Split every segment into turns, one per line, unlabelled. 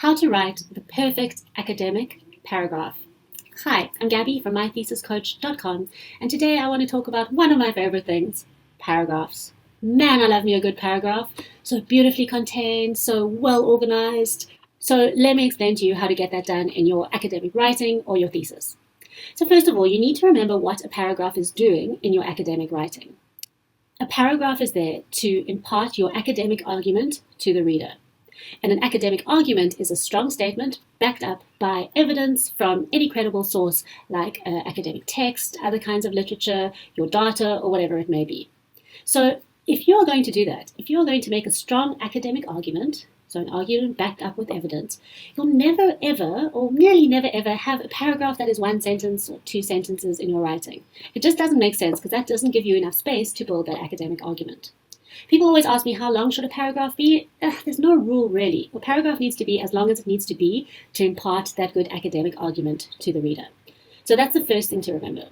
How to write the perfect academic paragraph. Hi, I'm Gabby from mythesiscoach.com, and today I want to talk about one of my favorite things, paragraphs. Man, I love me a good paragraph. So beautifully contained, so well organized. So let me explain to you how to get that done in your academic writing or your thesis. So first of all, you need to remember what a paragraph is doing in your academic writing. A paragraph is there to impart your academic argument to the reader. And an academic argument is a strong statement backed up by evidence from any credible source like academic text, other kinds of literature, your data, or whatever it may be. So if you're going to do that, if you're going to make a strong academic argument, so an argument backed up with evidence, you'll never ever, or nearly never ever, have a paragraph that is one sentence or two sentences in your writing. It just doesn't make sense because that doesn't give you enough space to build that academic argument. People always ask me, how long should a paragraph be? There's no rule, really. A paragraph needs to be as long as it needs to be to impart that good academic argument to the reader. So that's the first thing to remember.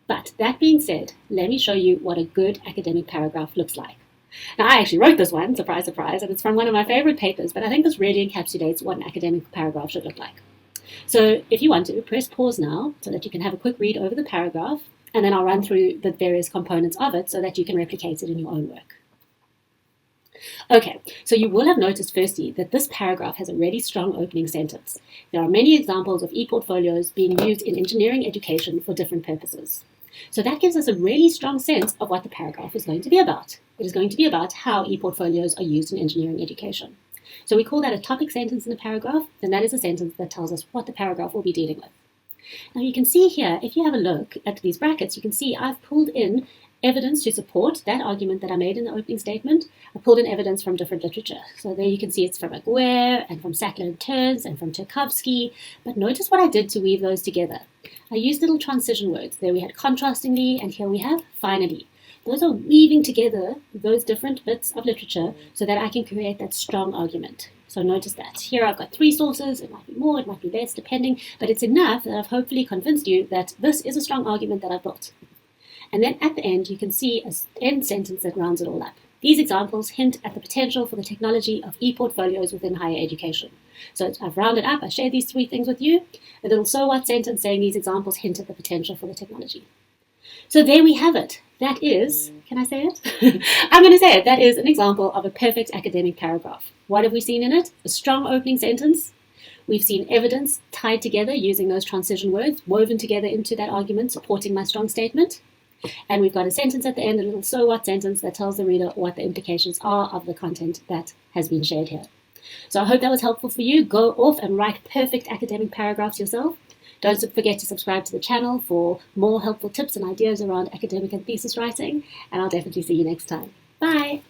But that being said, let me show you what a good academic paragraph looks like. Now, I actually wrote this one, surprise, surprise, and it's from one of my favorite papers, but I think this really encapsulates what an academic paragraph should look like. So if you want to, press pause now so that you can have a quick read over the paragraph, and then I'll run through the various components of it so that you can replicate it in your own work. Okay, so you will have noticed firstly that this paragraph has a really strong opening sentence. There are many examples of e-portfolios being used in engineering education for different purposes. So that gives us a really strong sense of what the paragraph is going to be about. It is going to be about how e-portfolios are used in engineering education. So we call that a topic sentence in a paragraph, and that is a sentence that tells us what the paragraph will be dealing with. Now you can see here, if you have a look at these brackets, you can see I've pulled in evidence to support that argument that I made in the opening statement. I pulled in evidence from different literature. So there you can see it's from Aguirre and from Sackler and Terns and from Tchaikovsky. But notice what I did to weave those together. I used little transition words. There we had contrastingly, and here we have finally. Those are weaving together those different bits of literature so that I can create that strong argument. So notice that. Here I've got three sources. It might be more, it might be less, depending. But it's enough that I've hopefully convinced you that this is a strong argument that I've built. And then at the end, you can see an end sentence that rounds it all up. These examples hint at the potential for the technology of e-portfolios within higher education. So I've rounded up, I shared these three things with you. A little so what sentence saying these examples hint at the potential for the technology. So there we have it. That is, can I say it? I'm going to say it. That is an example of a perfect academic paragraph. What have we seen in it? A strong opening sentence. We've seen evidence tied together using those transition words, woven together into that argument, supporting my strong statement. And we've got a sentence at the end, a little so what sentence that tells the reader what the implications are of the content that has been shared here. So I hope that was helpful for you. Go off and write perfect academic paragraphs yourself. Don't forget to subscribe to the channel for more helpful tips and ideas around academic and thesis writing. And I'll definitely see you next time. Bye!